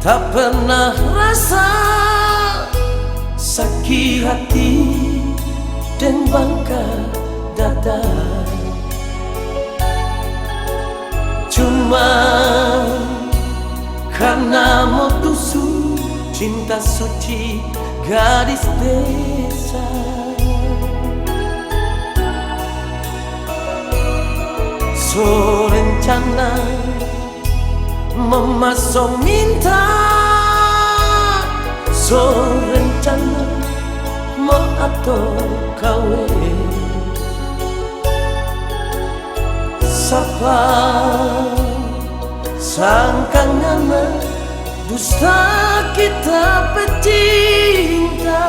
tak pernah rasa sakit hati dan bangga dada. Cuma karena mau tusuk cinta suci gadis desa. So rencana memasok minta, so rencana mau atur kawin. Sapa sangkangana dusta kita pecinta.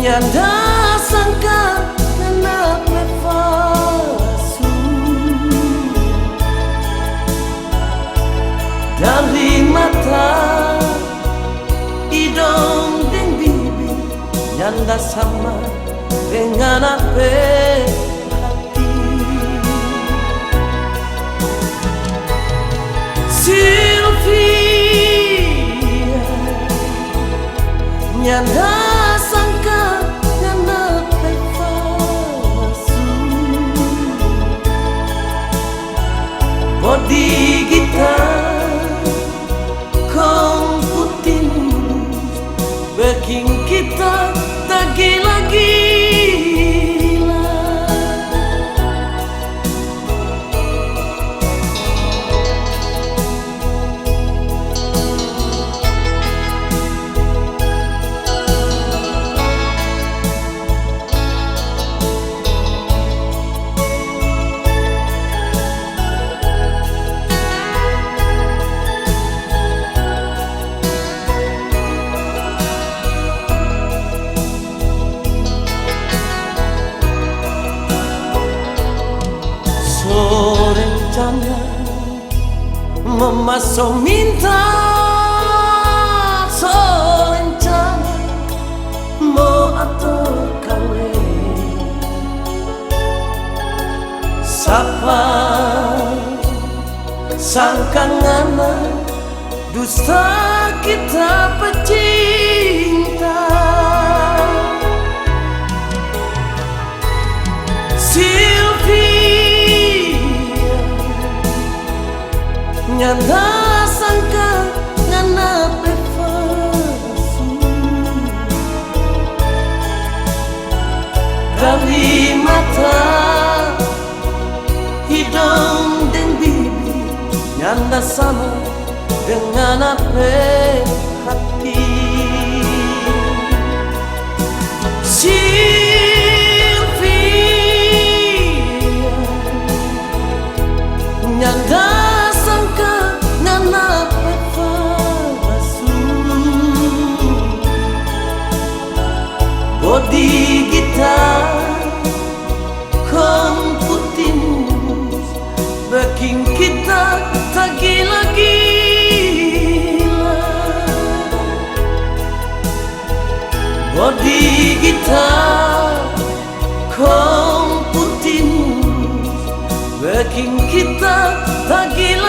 Nyanda sangka kenapa palsu dari mata, hidung dan bibir. Nyanda sama dengan apa hati. Sylvia, nyanda bodi kita kau putih mulus, bikin kita tak gila-gila. Rencana memasok minta, so rencana mau atur kawin. Sapa sangkangana dusta kita pecinta. Nyanda sangka ngana palsu dari mata, hidung dan bibir. Nyanda sama dengan apa hati. Sylvia, nyanda bodi kita kau putih mulus, bikin kita tak gila-gila. Bodi kita kau putih mulus, bikin kita tak gila.